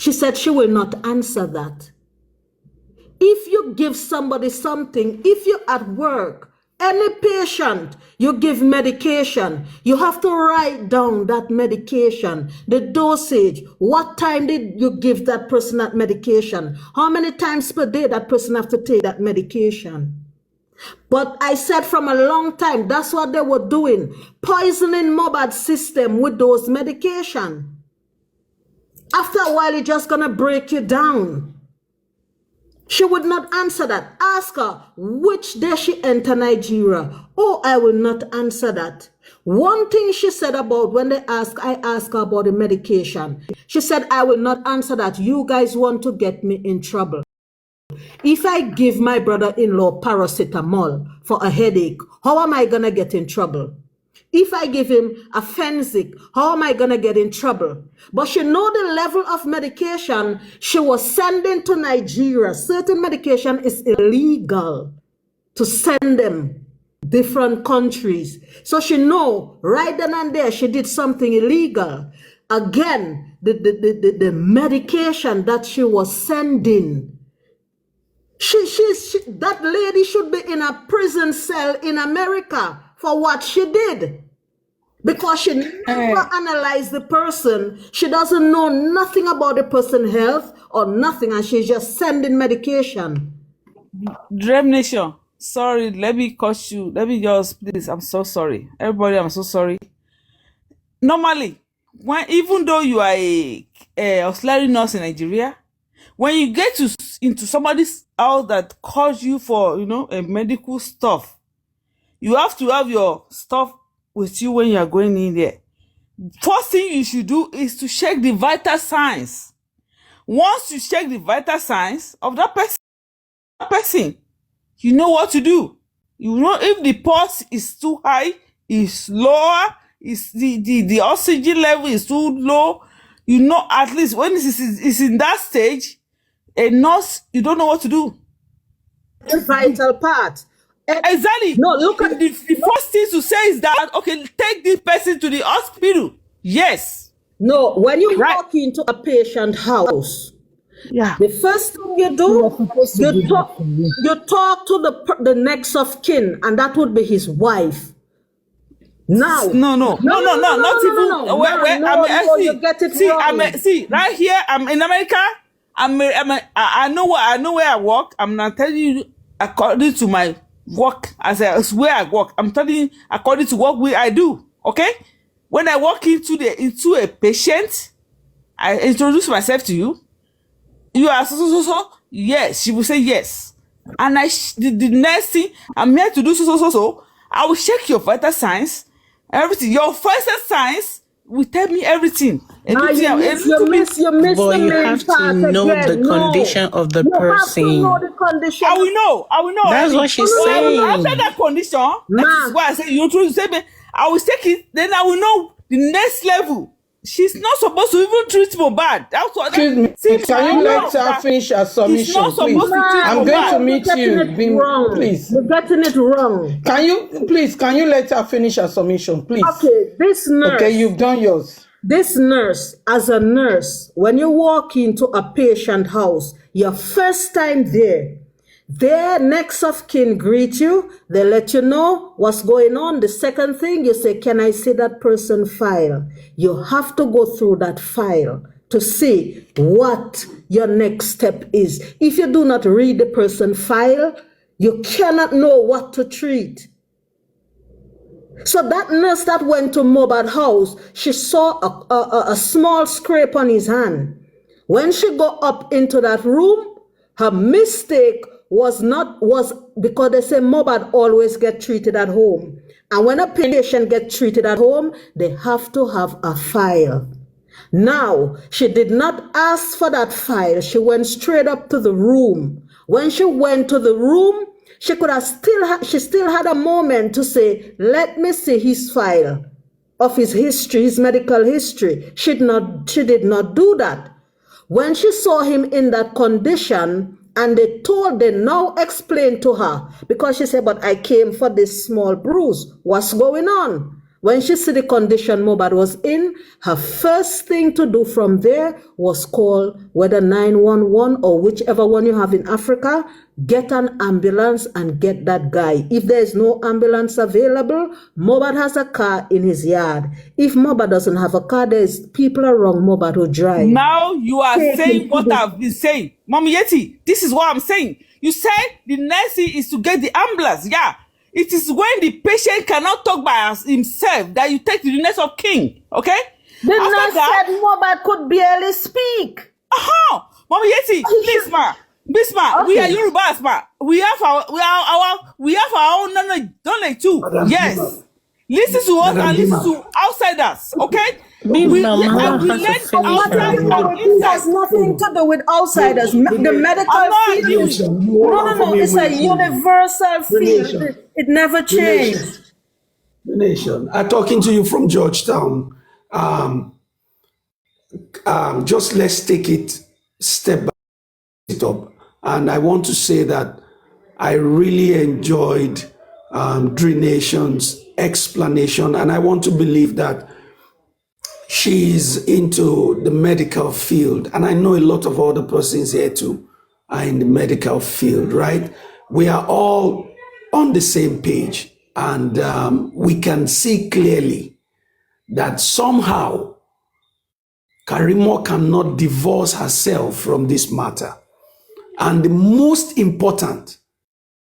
She said she will not answer that. If you give somebody something, if you're at work, any patient, you give medication, you have to write down that medication, the dosage, what time did you give that person that medication, how many times per day that person have to take that medication. But I said from a long time, that's what they were doing, poisoning Mobad's system with those medication. After a while, it's just gonna break you down. She would not answer that. Ask her which day she entered Nigeria. Oh, I will not answer that. One thing she said about when I asked her about the medication. She said, I will not answer that. You guys want to get me in trouble. If I give my brother-in-law paracetamol for a headache, how am I gonna get in trouble? If I give him a Fenzik, how am I going to get in trouble? But she know the level of medication she was sending to Nigeria. Certain medication is illegal to send them different countries. So she know right then and there she did something illegal. Again, the medication that she was sending, that lady should be in a prison cell in America for what she did. Because she never analyzed the person. She doesn't know nothing about the person's health or nothing, and she's just sending medication. Dream Nation, sorry, let me cut you. Let me just, please, I'm so sorry. Everybody, I'm so sorry. Normally, even though you are a auxiliary nurse in Nigeria, when you get into somebody's house that calls you for, a medical stuff, you have to have your stuff with you when you are going in there. First thing you should do is to check the vital signs. Once you check the vital signs of that person, you know what to do. You know if the pulse is too high, is lower, is the oxygen level is too low. You know, at least when it's in that stage, a nurse, you don't know what to do. The vital part. Exactly. No, look at the first thing to say is that, okay, take this person to the hospital. Yes. No, when you walk into a patient house, the first thing you do, you talk to the next of kin, and that would be his wife. Now, not even. You get it wrong. See, right here, I'm in America. I know where I work. I'm not telling you according to my work as where I work. I'm telling you according to what I do. Okay, when I walk into a patient, I introduce myself to you. You are so. Yes, she will say yes. And the next thing, I'm here to do so. I will check your vital signs, everything. Your vital signs will tell me everything. But you have to know the condition of the person. You have to know the condition. I will know. That's what she's saying. After that condition, that is why I say you say me. I will take it. Then I will know the next level. She's not supposed to even treat me bad. That's what. Excuse me. Can you let her finish her submission, please? I'm going to meet you. Please. You're getting it wrong. Can you let her finish her submission, please? Okay, this nurse. Okay, you've done yours. This nurse, as a nurse, when you walk into a patient house, your first time there, their next of kin greet you, they let you know what's going on. The second thing, you say, can I see that person file? You have to go through that file to see what your next step is. If you do not read the person file, you cannot know what to treat. So that nurse that went to Mobad house, she saw a small scrape on his hand. When she got up into that room, her mistake was because they say Mobad always get treated at home. And when a patient gets treated at home, they have to have a file. Now, she did not ask for that file. She went straight up to the room. When she went to the room, she still had a moment to say, let me see his file of his history, his medical history. She did not do that. When she saw him in that condition, and they now explained to her, because she said, but I came for this small bruise. What's going on? when she see the condition Mohbad was in, her first thing to do from there was call whether 911 or whichever one you have in Africa, get an ambulance and get that guy. If there is no ambulance available, Mohbad has a car in his yard. If Mohbad doesn't have a car, there's people around Mohbad who drive. Now you are saying what I've been saying. Mommy Yeti, this is what I'm saying. You said the next thing is to get the ambulance. Yeah. It is when the patient cannot talk by himself that you take to the next of king. Okay? The nurse said Mohbad could barely speak. Mommy Yeti, please, ma. Bisma, Okay. we are Yorubas, ma. We have our own knowledge too. Yes. Listen to us and listen to outsiders. Okay? Big We Mama learn has to finish outside her and word. It has nothing to do with outsiders. The medical I'm not field. arguing. No. It's a universal field. It never changed. The nation. I'm talking to you from Georgetown. Just let's take it step by step. And I want to say that I really enjoyed Dre Nation's explanation, and I want to believe that she's into the medical field, and I know a lot of other persons here too are in the medical field, right? We are all on the same page, and we can see clearly that somehow Karimo cannot divorce herself from this matter. And the most important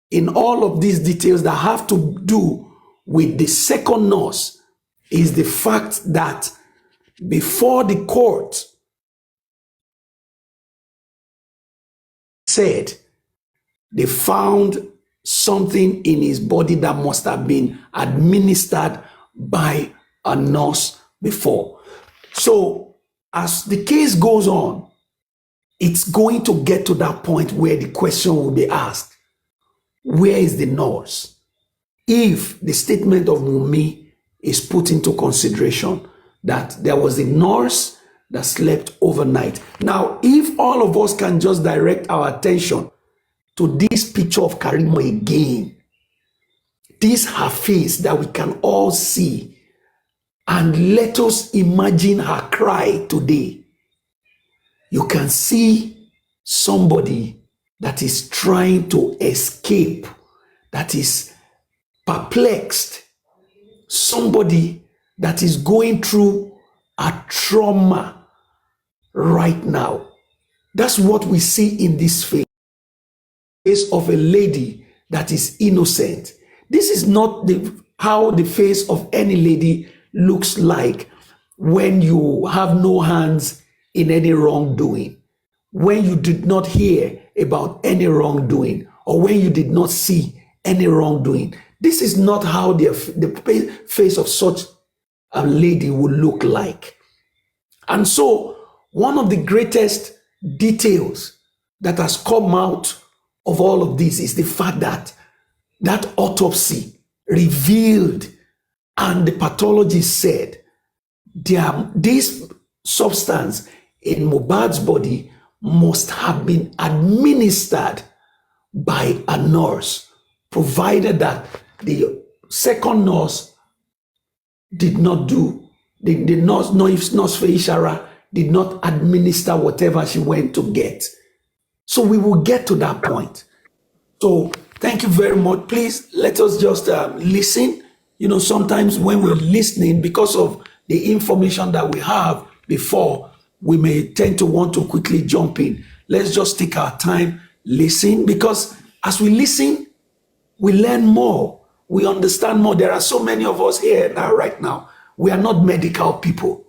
in all of these details that have to do with the second nurse is the fact that before the court said they found something in his body that must have been administered by a nurse before. So as the case goes on, it's going to get to that point where the question will be asked, where is the nurse? If the statement of Wunmi is put into consideration that there was a nurse that slept overnight. Now, if all of us can just direct our attention to this picture of Karimo again, this her face that we can all see, and let us imagine her cry today. You can see somebody that is trying to escape, that is perplexed, somebody that is going through a trauma right now. That's what we see in this face of a lady that is innocent. This is not how the face of any lady looks like when you have no hands in any wrongdoing, when you did not hear about any wrongdoing, or when you did not see any wrongdoing. This is not how the face of such a lady would look like. And so, one of the greatest details that has come out of all of this is the fact that that autopsy revealed, and the pathologist said, this substance in Mohbad's body must have been administered by a nurse, provided that the second nurse did not do, the nurse Feishara did not administer whatever she went to get. So we will get to that point. So thank you very much. Please let us just listen. You know, sometimes when we're listening, because of the information that we have before, we may tend to want to quickly jump in. Let's just take our time, listen, because as we listen, we learn more, we understand more. There are so many of us here now, right now. We are not medical people.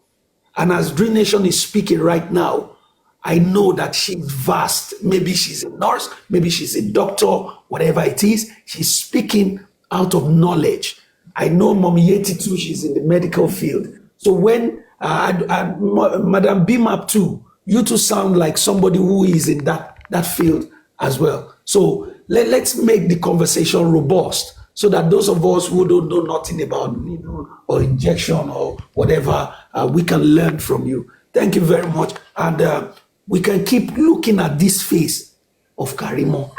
And as Dream Nation is speaking right now, I know that she's vast. Maybe she's a nurse, maybe she's a doctor, whatever it is. She's speaking out of knowledge. I know Mommy Yeti too, she's in the medical field. So when Madam Bimap too, you two sound like somebody who is in that field as well. So let's make the conversation robust so that those of us who don't know nothing about needle or injection or whatever, we can learn from you. Thank you very much. And we can keep looking at this face of Karimo.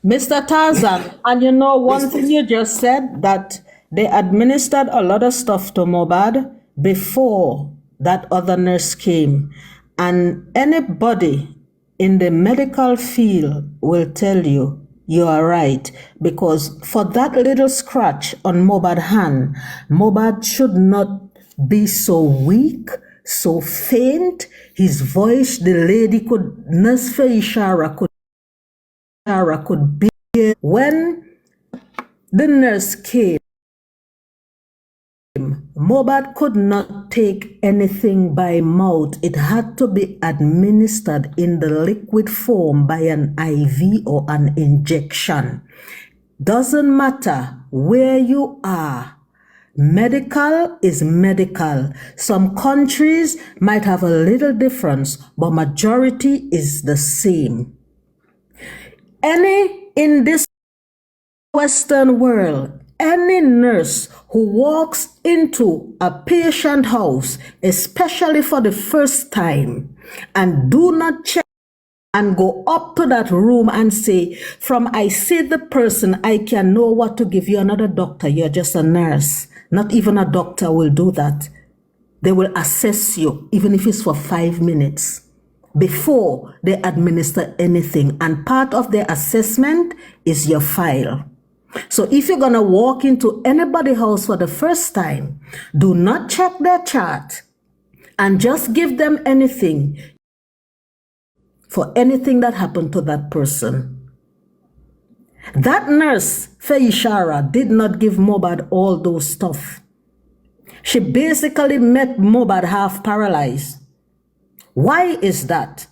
Mr. Tarzan, and you know one thing you just said, that they administered a lot of stuff to Mobad before that other nurse came. And anybody in the medical field will tell you you are right, because for that little scratch on Mobad's hand, Mobad should not be so weak, so faint. His voice, the lady could, Nurse Feishara could bear. When the nurse came, Mobad could not take anything by mouth. It had to be administered in the liquid form by an IV or an injection. Doesn't matter where you are. Medical is medical. Some countries might have a little difference, but majority is the same. In this Western world, any nurse who walks into a patient house, especially for the first time, and do not check and go up to that room and say, from I see the person, I can know what to give you. Another doctor, you're just a nurse. Not even a doctor will do that. They will assess you, even if it's for 5 minutes, before they administer anything. And part of their assessment is your file. So if you're going to walk into anybody's house for the first time, do not check their chart and just give them anything for anything that happened to that person. That nurse, Feishara, did not give Mobad all those stuff. She basically met Mobad half paralyzed. Why is that?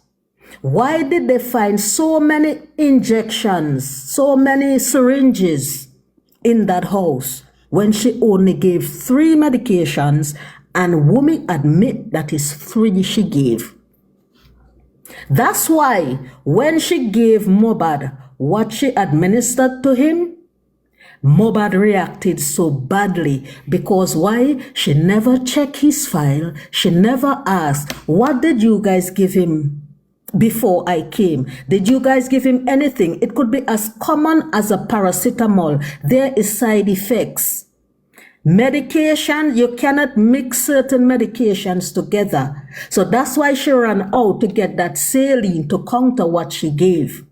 Why did they find so many injections, so many syringes in that house when she only gave 3 medications, and Wumi admit that is 3 she gave? That's why when she gave Mobad what she administered to him, Mobad reacted so badly. Because why? She never checked his file. She never asked, what did you guys give him before I came? Did you guys give him anything? It could be as common as a paracetamol. There is side effects. Medication, you cannot mix certain medications together. So that's why she ran out to get that saline to counter what she gave.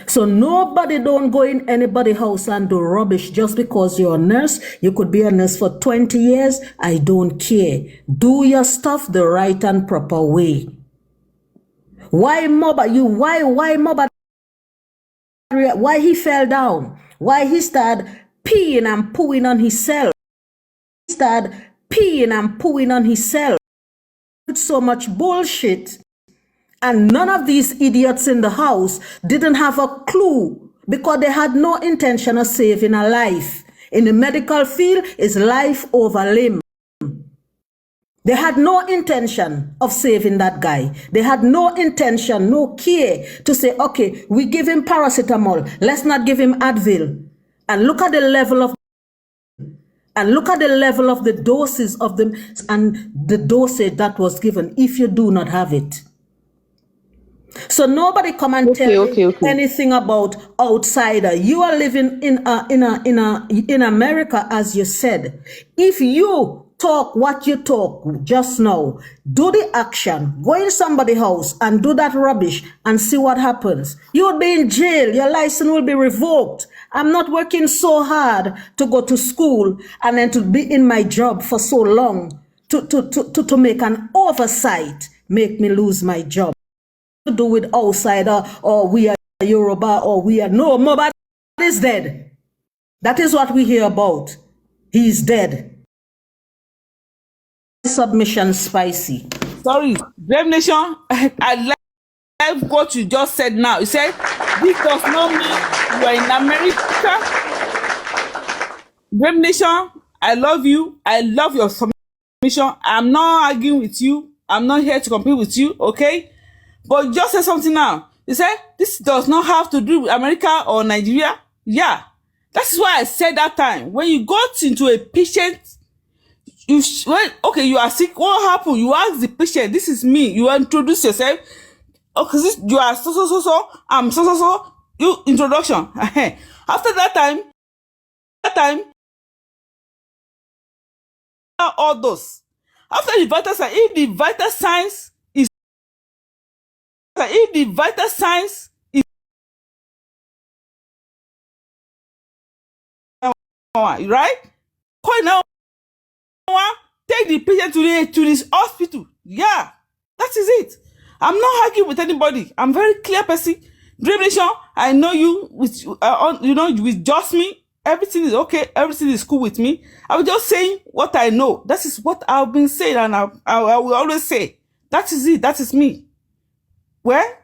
So nobody don't go in anybody's house and do rubbish just because you're a nurse. You could be a nurse for 20 years. I don't care. Do your stuff the right and proper way. Why Mobad? Why he fell down? Why he started peeing and pooing on himself? He started peeing and pooing on himself. It's so much bullshit. And none of these idiots in the house didn't have a clue, because they had no intention of saving a life. In the medical field, it's life over limb. They had no intention of saving that guy. They had no intention, no care to say, okay, we give him paracetamol. Let's not give him Advil. And look at the level of the doses of them and the dosage that was given if you do not have it. So nobody come and tell me anything about outsider. You are living in America, as you said. If you talk what you talk just now, do the action, go in somebody's house and do that rubbish and see what happens. You will be in jail. Your license will be revoked. I'm not working so hard to go to school and then to be in my job for so long to make an oversight, make me lose my job. To do with outsider, or we are Yoruba, or we are no, Mobad is dead. That is what we hear about. He is dead. Submission spicy. Sorry, Brave Nation, I like what you just said now. You said, this does not mean you are in America. Brave Nation, I love you. I love your submission. I'm not arguing with you. I'm not here to compete with you, okay? But you just said something now. You said, this does not have to do with America or Nigeria. Yeah. That's why I said that time. When you got into a patient, you are sick, what happened? You ask the patient, this is me. You introduce yourself. Okay, you are so. I'm so. You introduction. After that time, That time, all those. After the vital signs, if the vital signs is right, call now, take the patient to this hospital. Yeah, that is it. I'm not arguing with anybody. I'm very clear person. Dream Nation, I know you with with just me. Everything is okay. Everything is cool with me. I'm just saying what I know. That is what I've been saying, and I will always say. That is it. That is me. Where?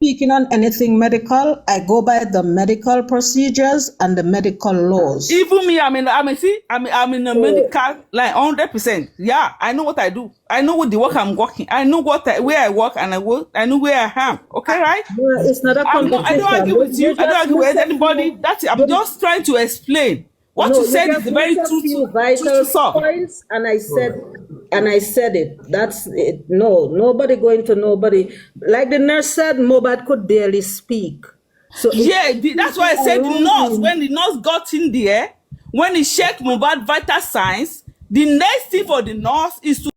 Speaking on anything medical, I go by the medical procedures and the medical laws. Even me, I'm in a medical like 100%. Yeah, I know what I do. I know what the work I'm working. I know where I work, and I know where I am. Okay, right? No, it's not a competition. I don't argue with you. I don't argue with anybody. That's it. I'm just trying to explain. What you said is very true. Vital points, and I said it. That's it. No, nobody going to nobody. Like the nurse said, Mobad could barely speak. So yeah, that's why I said the nurse. When the nurse got in there, when he checked Mobad vital signs, the next thing for the nurse is to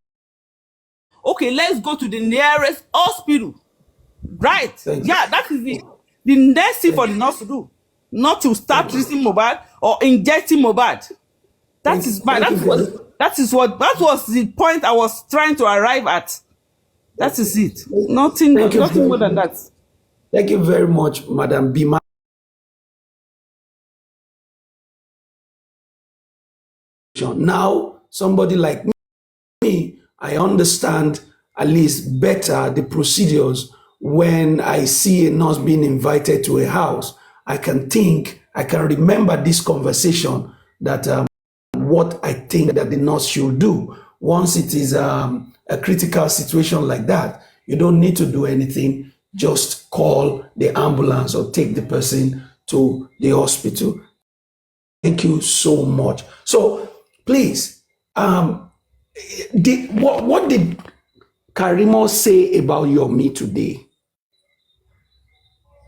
let's go to the nearest hospital. Right? Yeah, that is it. The next thing for the nurse to do, not to start treating Mobad or injecting Mobad. That was the point I was trying to arrive at. That is it. Nothing more than that. Thank you very much, Madam Bima. Now, somebody like me, I understand at least better the procedures when I see a nurse being invited to a house. I can remember this conversation that what I think that the nurse should do. Once it is a critical situation like that, you don't need to do anything. Just call the ambulance or take the person to the hospital. Thank you so much. So please, what did Karimo say about Yomi today?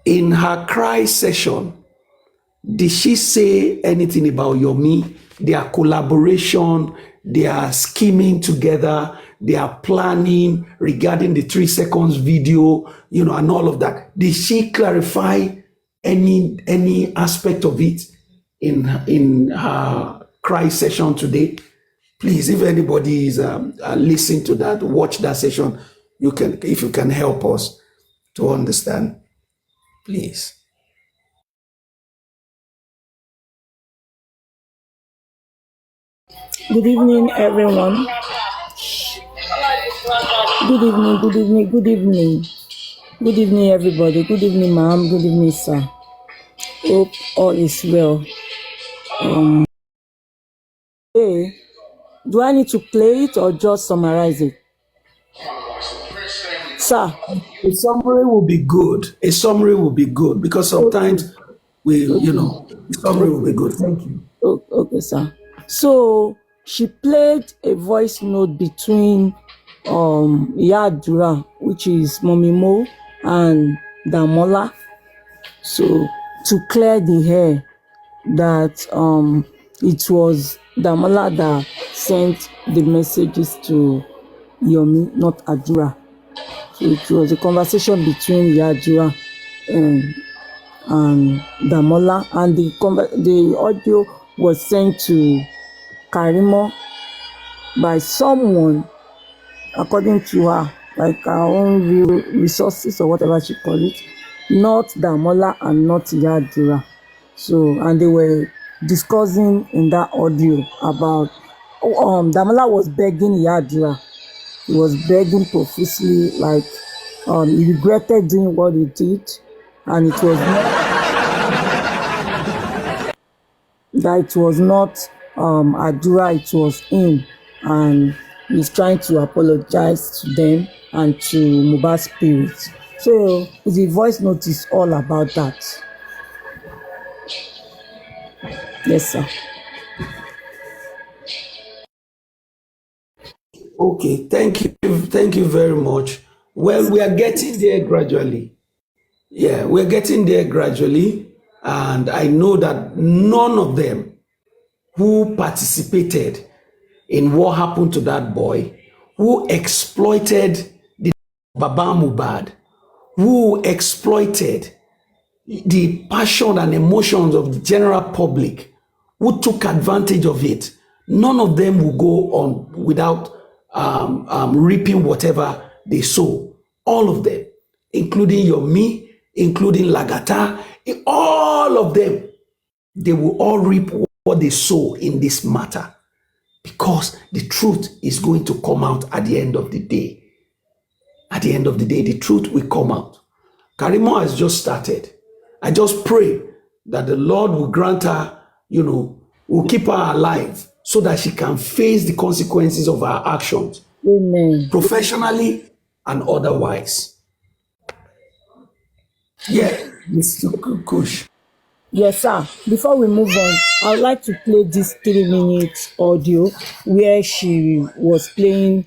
In her cry session, did she say anything about Yomi, their collaboration, their scheming together, their planning regarding the 3 seconds video, and all of that? Did she clarify any aspect of it in her cry session today? Please, if anybody is listening to that, watch that session. If you can help us to understand, please. Good evening, everyone. Good evening, good evening, good evening. Good evening, everybody. Good evening, ma'am. Good evening, sir. Hope all is well. Hey, do I need to play it or just summarize it? Sir. A summary will be good. A summary will be good because sometimes a summary will be good. Thank you. Okay, sir. So she played a voice note between Yadura, which is Mommy Mo, and Damola. So to clear the air that it was Damola that sent the messages to Yomi, not Adura. So it was a conversation between Yadura and Damola, and the audio was sent to Karimo by someone, according to her, like her own real resources or whatever she call it, not Damola and not Yadura. So, and they were discussing in that audio about Damola was begging Yadura. He was begging profusely, like he regretted doing what he did, and it was not Adura, it was him, and he's trying to apologize to them and to Mohbad's spirit. So the voice note is all about that. Yes, sir. Okay, thank you very much. Well, we are getting there gradually. Yeah, we're getting there gradually, and I know that none of them who participated in what happened to that boy, who exploited the Baba Mubad, who exploited the passion and emotions of the general public, who took advantage of it. None of them will go on without reaping whatever they sow. All of them, including Yomi, including Lagata, all of them, they will all reap what they sow in this matter, because the truth is going to come out at the end of the day. At the end of the day, the truth will come out. Karimo has just started. I just pray that the Lord will grant her, will keep her alive so that she can face the consequences of her actions. Amen. Professionally and otherwise. Yeah, Mr. Kush. Yes, sir. Before we move on, I would like to play this 3-minute audio where she was playing.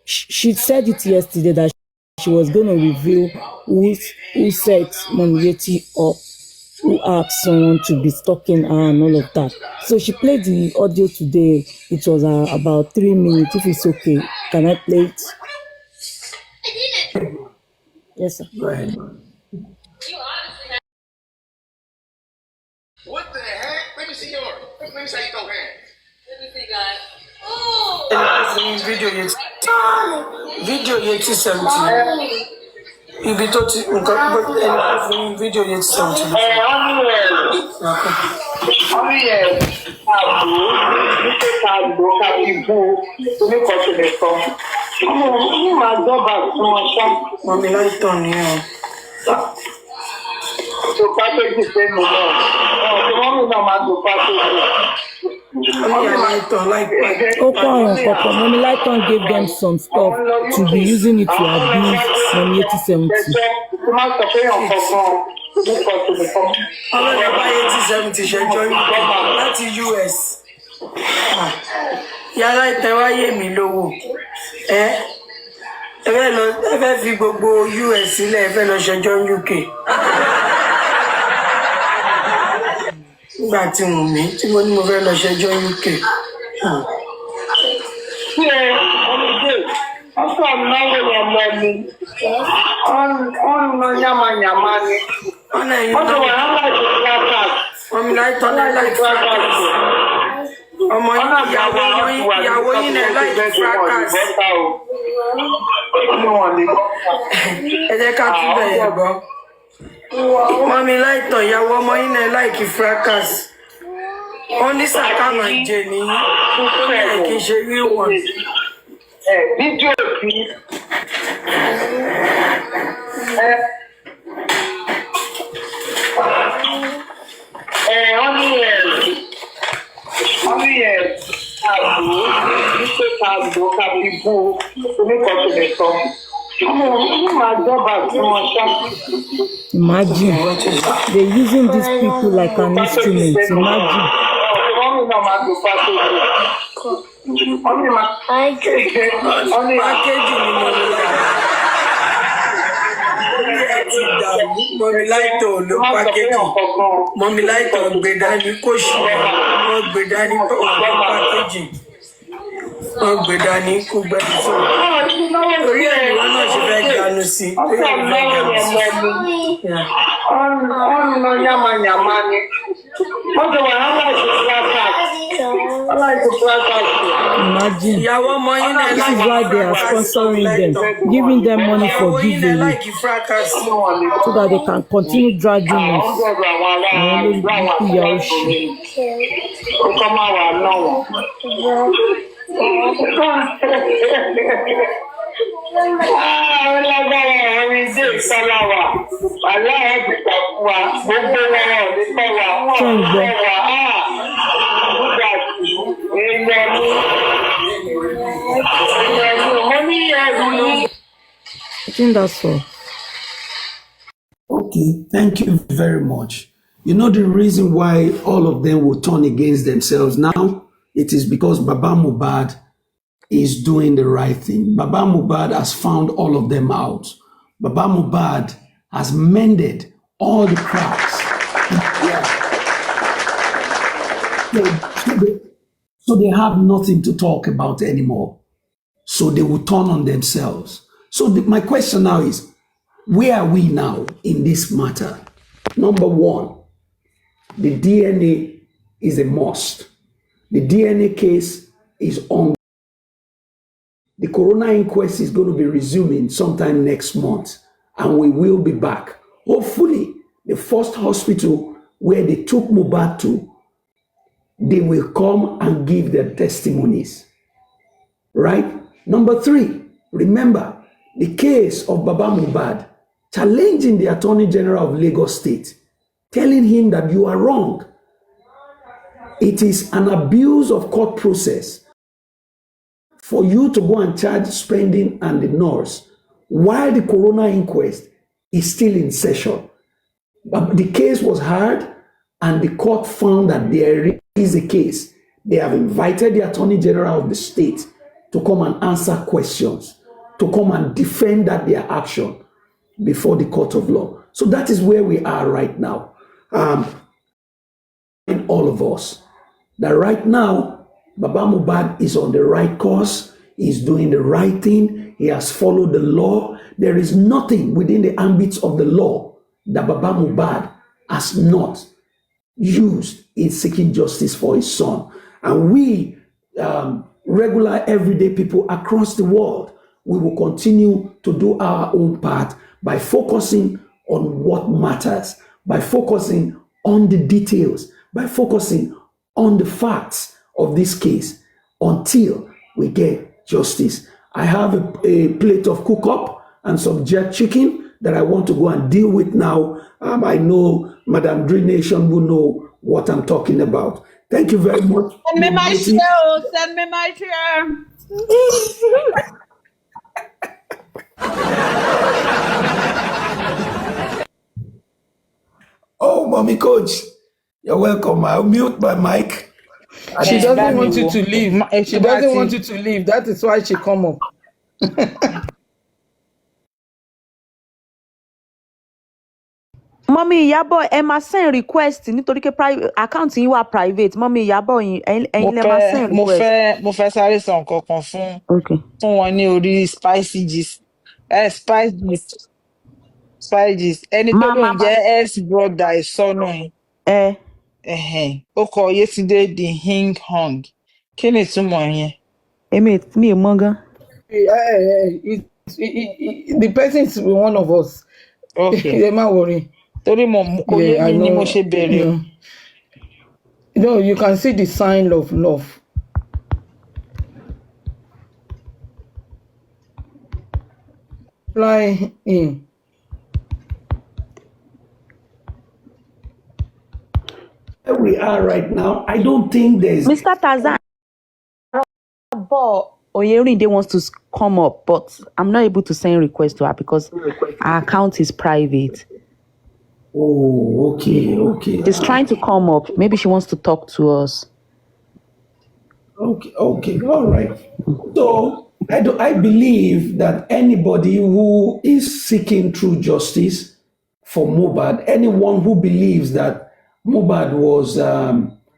She said it yesterday that she was going to reveal who set Monireti up, who asked someone to be stalking her and all of that. So she played the audio today. It was about 3 minutes. If it's okay, can I play it? Yes, sir. Go ahead. What the heck? Let me see yours. Let me see how you throw hands. Let me see, guys. Oh! Video yẹn ti 70. Ibi tó ti nǹkan fún video yẹn ti 70. Mọ̀mí láìtọ̀ ni ẹ̀. So package is same no more. The one who now do package. Mommy Lighton gave them some stuff to be using it to abuse Mommy 8070. Ọlọ́dẹ bá 8070 ṣẹjọ́ láti US. Yàrá ìtẹ̀wáyé mi lówó. Ẹ fẹ́ fi gbogbo US sílẹ̀ ẹ fẹ́ lọ ṣẹjọ́ UK. Nígbà tí mo ní mo fẹ́ lọ ṣẹjọ́ UK. Ọ̀sán náwó yẹn lọ ni. Ọ̀nà yàmàyàmá ni. Ọ̀dọ̀ wà á láti fúlákà. Mọ̀mí Láìtọ́ náà láì fúlákà. Ọmọ ìyàwó yín náà láì fúlákà. Ẹ jẹ́ ká túbẹ̀ yẹ̀ gbọ́. Mọ̀mí Láìtọ́ ìyàwó ọmọ yín náà láì kí fracas. Wọ́n ní sàkámà jẹ ní kí n ṣe rí wọn. Fídíò tí àgbò kàbíbú oníkọ̀tùnìkan. Imagine they're using these people like an instrument. Imagine. Mọ̀mí Láìtọ́ ló pákéjì. Mọ̀mí Láìtọ́ gbé dání kó ṣì wọ́n gbé dání ọ̀gbọ́n pákéjì. Wọ́n gbé dání kó gbẹ́dí fún un. Orí ẹ̀yìn wọn náà ṣe fẹ́ ganu sí. Ọ̀nà yàmàyàmá ni. Ọ̀dọ̀ wà á láti fúlákà. Imagine. This is why they are sponsoring them, giving them money for giveaway, so that they can continue dragging us. I think that's all. Okay, thank you very much. You know the reason why all of them will turn against themselves now? It is because Baba Mubad is doing the right thing. Baba Mubad has found all of them out. Baba Mubad has mended all the cracks. So they have nothing to talk about anymore. So they will turn on themselves. So my question now is, where are we now in this matter? Number one, the DNA is a must. The DNA case is on. The coroner inquest is going to be resuming sometime next month, and we will be back. Hopefully, the first hospital where they took Mohbad to, they will come and give their testimonies. Right? Number three, remember the case of Baba Mohbad challenging the Attorney General of Lagos State, telling him that you are wrong. It is an abuse of court process for you to go and charge spending and the nurse while the coroner inquest is still in session. But the case was heard and the court found that there is a case. They have invited the Attorney General of the state to come and answer questions, to come and defend that their action before the court of law. So that is where we are right now. In all of us, that right now, Baba Mohbad is on the right course. He's doing the right thing. He has followed the law. There is nothing within the ambits of the law that Baba Mohbad has not used in seeking justice for his son. And we, regular everyday people across the world, we will continue to do our own part by focusing on what matters, by focusing on the details, by focusing on the facts of this case until we get justice. I have a plate of cook-up and some jerk chicken that I want to go and deal with now. I know Madam Dream Nation will know what I'm talking about. Thank you very much. Send me my chair. Send me my chair. Oh, Mommy Coach, you're welcome. I'll mute my mic. She doesn't want you to leave. She doesn't want you to leave. That is why she come up. Mommy Iyabo, ẹ máa send request nítorí pé account yín wà private. Mommy Iyabo, ẹ̀yin lẹ máa send request. Mo fẹ́ sáré sọ nǹkan kan fún wọn ní orí spicy gist. Spicy gist. Ẹni tó ló ń jẹ́ ex-brother ìsọnù yìí. Ó kọ Yetunde the Hing Hong. Kí ni ìtumọ̀ yẹn? Mi ò mọ̀ gan. The person is one of us. Okay. Don't worry. Torí mo kò yé mi ni mo ṣe bẹ̀rẹ̀. No, you can see the sign of love. Fly in. Where we are right now, I don't think there's... Mr. Tarzan, Oyerinde wants to come up, but I'm not able to send request to her because her account is private. Oh, okay. She's trying to come up. Maybe she wants to talk to us. Okay, all right. So I believe that anybody who is seeking true justice for Mohbad, anyone who believes that Mohbad was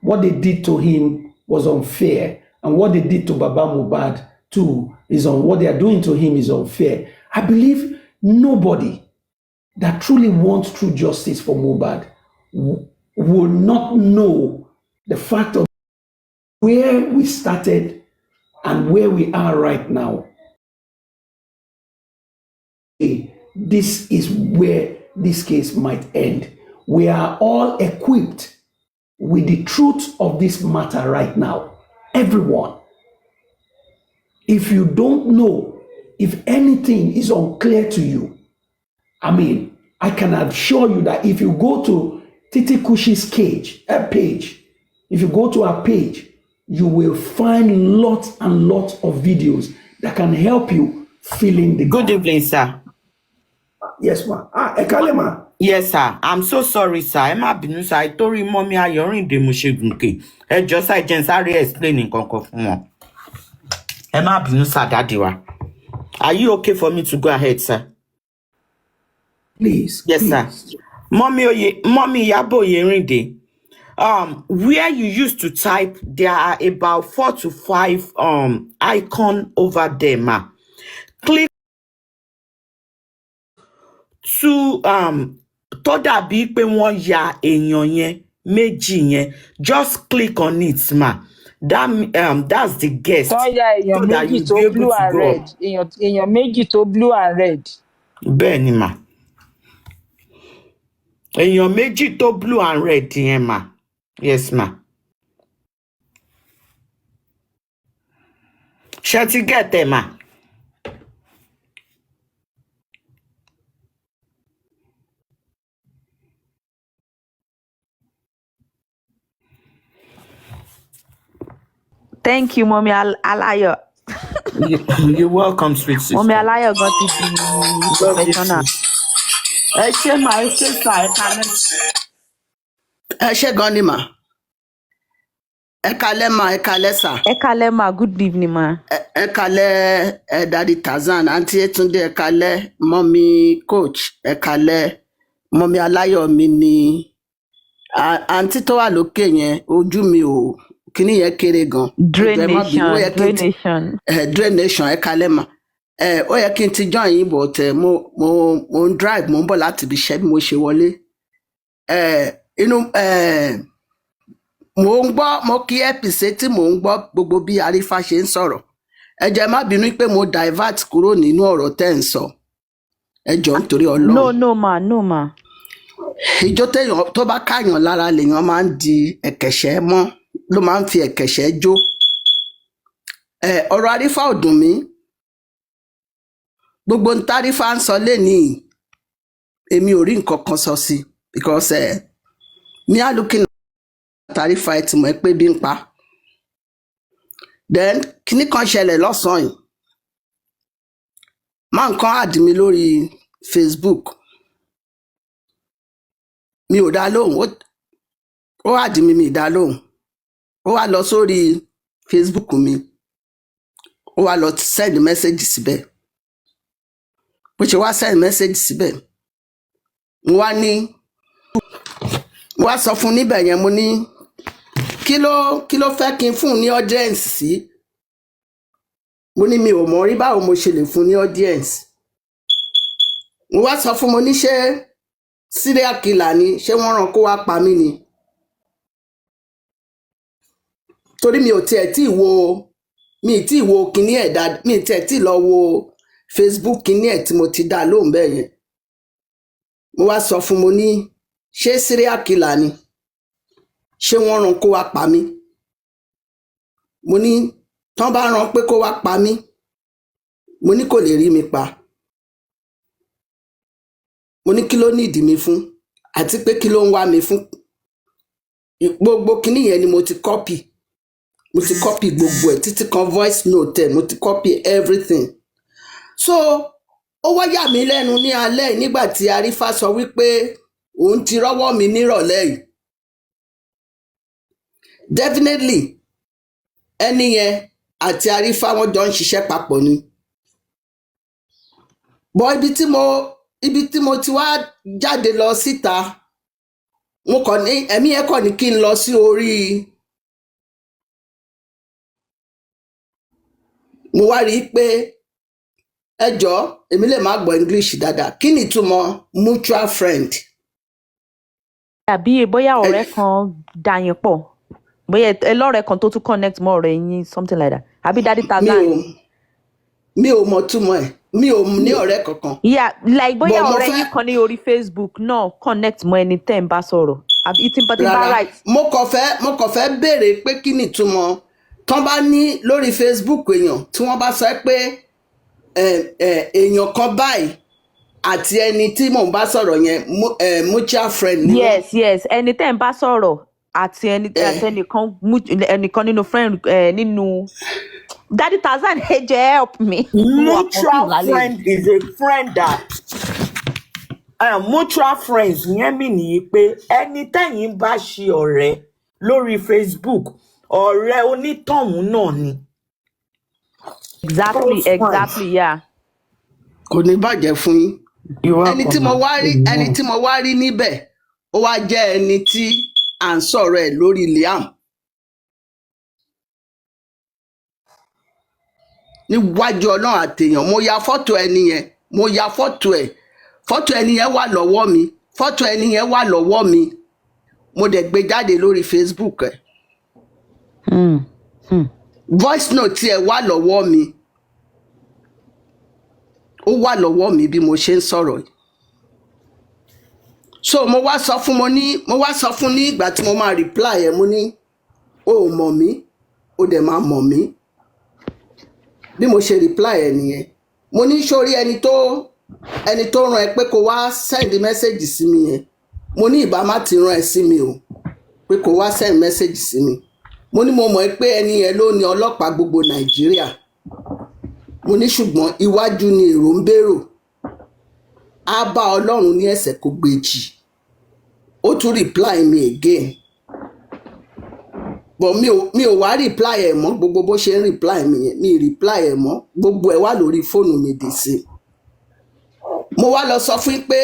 what they did to him was unfair, and what they did to Baba Mohbad too what they are doing to him is unfair. I believe nobody that truly wants true justice for Mohbad will not know the fact of where we started and where we are right now. This is where this case might end. We are all equipped with the truth of this matter right now. Everyone. If you don't know, if anything is unclear to you, I can assure you that if you go to Titi Kushi's page, if you go to her page, you will find lots and lots of videos that can help you fill in the gap. Good evening, sir. Yes, ma. Ekalema. Yes, sir. I'm so sorry, sir. I'm not binu, sir. I told you, mommy, you're in the Mushegunke. Just I just explaining konko. I'm not binu, sir, Dadiwa. Are you okay for me to go ahead, sir? Please. Yes, please. sir. Mommy Iyabo Oyerinde. where you used to type, there are about 4 to 5 icon over there, ma. Click to tó dàbí pé wọ́n ya èèyàn yẹn méjì yẹn, just click on it, ma. That's the guest, Tọ́yà èèyàn so that méjì you'll tó be able blue to and go red. up. Èèyàn méjì tó blue and red. Bẹ́ẹ̀ ni, ma. Èèyàn méjì tó blue and red yẹn, ma. Yes, ma. Ṣé ti get there, ma? Thank you, Mommy Alayo. You're welcome, sweet sister. Mommy Alayo got to be professional. Ẹ ṣé ma, ẹ ṣé sà, ẹ kalẹ́. Ẹ ṣé gan ni mà. Ẹ kalẹ́ ma, ẹ kalẹ́ sà. Ẹ kalẹ́ ma, good evening ma. Ẹ kalẹ́ Daddy Tarzan, Aunty Yetunde, ẹ kalẹ́ Mommy Coach, ẹ kalẹ́ Mommy Alayo mi ni. Aunty tó wà lókè yẹn, ojú mi ò kíní yẹn kéré gan. Draination. Draination, ẹ kalẹ́ ma. Ó yẹ kí n ti join yín, but mo ń drive, mo ń bọ̀ láti ibi iṣẹ́ bí mo ṣe wọlé. Mo ń gbọ́, mo kí ẹ́pìsẹ́ tí mo ń gbọ́ gbogbo bí Arífá ṣe ń sọ̀rọ̀. Ẹ jẹ́ má bínú pé mo divert kúrò nínú ọ̀rọ̀ tẹ́ ń sọ. Ẹ jọ̀ọ́ nítorí Ọlọ́run. No ma. Ìjó téèyàn tó bá káyàn lára lèèyàn máa ń di ẹ̀kẹ̀ṣẹ́ mọ́, ló máa ń fi ẹ̀kẹ̀ṣẹ́ jó. Ọ̀rọ̀ Arífá ò dùn mí. Gbogbo ń tárífá ń sọ lénìí, èmi ò rí nǹkan kan sọ sí, because me are looking at Arífá ẹ ti mọ̀ pé bí ń pa. Then kíní kan ṣẹlẹ̀ lọ́sàn-án yìí. Máa nǹkan àdì mi lórí Facebook. Mi ò dá lóhùn, ó àdì mi dá lóhùn. Ó wá lọ sórí Facebook mi. Ó wá lọ send message síbẹ̀. Bó ṣe wá send message síbẹ̀. Mo wá sọ fún níbẹ̀ yẹn, mo ní kí ló fẹ́ kí n fún ní audience sí? Mo ní mi ò mọ̀ rí báwo mo ṣe lè fún ní audience. Mo wá sọ fún, mo ní ṣé serial killer ni, ṣé wọ́n rán kó wá pa mí ni? Torí mi ò tiẹ̀ tí wo kíní ẹ̀ mi tiẹ̀ tí lọ wo Facebook kíní ẹ̀ tí mo ti dá lóhùn bẹ́ẹ̀ yẹn. Mo wá sọ fún, mo ní ṣé serial killer ni, ṣé wọ́n rán kó wá pa mí? Mo ní tán bá rán pé kó wá pa mí, mo ní kò lè rí mi pa. Mo ní kí ló nídìí mi fún, àti pé kí ló ń wá mi fún. Gbogbo kíní yẹn ni mo ti copy gbogbo ẹ̀ títí kan voice note ẹ̀, mo ti copy everything. So ó wá yà mí lẹ́nu ní alẹ́ nígbà tí Arífá sọ wípé òun ti rọ́wọ́ mi nírọ̀lẹ́ yìí. Definitely ẹni yẹn àti Arífá wọ́n jọ ń ṣiṣẹ́ papọ̀ ni. Bọ́ ibi tí mo ti wá jáde lọ síta, mo kàn ní ẹ̀mí yẹn kàn ní kí n lọ sí orí. Mo wá rí i pé ẹ jọ̀ọ́, èmi lè má gbọ́ English dáadáa. Kí ni ìtumọ̀ mutual friend? Àbí bóyá ọ̀rẹ́ kan dà yín pọ̀, bóyá ẹlọ́rẹ̀ẹ́ kan tó tún connect mọ́ ọ̀rẹ́ yín, something like that. Àbí Daddy Tarzan. Mi ò mọ̀ túmọ̀ ẹ̀, mi ò ní ọ̀rẹ́ kankan. Yeah, like bóyá ọ̀rẹ́ yín kan ní orí Facebook náà connect mọ́ ẹni tẹ́ ń bá sọ̀rọ̀. Àbí ìtì bá right. Mo kàn fẹ́ béèrè pé kí ni ìtumọ̀ tán bá ní lórí Facebook èèyàn tí wọ́n bá sọ pé èèyàn kan báyìí àti ẹni tí mò ń bá sọ̀rọ̀ yẹn mutual friend ni. Yes, ẹni tẹ́ ń bá sọ̀rọ̀ àti ẹnìkan nínú friend nínú. Daddy Tarzan, ẹ jẹ́ help me. Mutual friend is a friend that mutual friends yẹn mi nìyí pé ẹni tẹ́yìn bá ṣe ọ̀rẹ́ lórí Facebook, ọ̀rẹ́ onítọ̀hún náà ni. Exactly, yeah. Kò ní bàjẹ́ fún yín. Ẹni tí mo wá rí níbẹ̀, ó wá jẹ́ ẹni tí à ń sọ̀rọ̀ ẹ̀ lórí Liam níwájú Ọlọ́run àtèèyàn. Mo ya fọ́tò ẹni yẹn, mo ya fọ́tò ẹ̀, fọ́tò ẹni yẹn wà lọ́wọ́ mi, fọ́tò ẹni yẹn wà lọ́wọ́ mi, mo dẹ̀ gbé jáde lórí Facebook ẹ̀. Voice note ẹ̀ wà lọ́wọ́ mi, ó wà lọ́wọ́ mi bí mo ṣe ń sọ̀rọ̀ yìí. So mo wá sọ fún ní ìgbà tí mo máa reply ẹ̀, mo ní o ò mọ̀ mí, o dẹ̀ máa mọ̀ mí. Bí mo ṣe reply ẹ̀ nìyẹn. Mo ní sórí ẹni tó rán ẹ pé kó wá send message sí mi yẹn, mo ní ìbá má ti rán ẹ sí mi o, pé kó wá send message sí mi. Mo ní mo mọ̀ pé ẹni yẹn ló ní ọlọ́pàá gbogbo Nàìjíríà. Mo ní ṣùgbọ́n iwájú ni èrò ń bèrò, á bá Ọlọ́run ní ẹsẹ̀ kó gbèjì. Ó tún reply mi again, but mi ò wá reply ẹ̀ mọ́. Gbogbo bó ṣe ń reply mi yẹn, mi reply ẹ̀ mọ́, gbogbo ẹ̀ wà lórí fóònù mi dì sí. Mo wá lọ sọ fún pé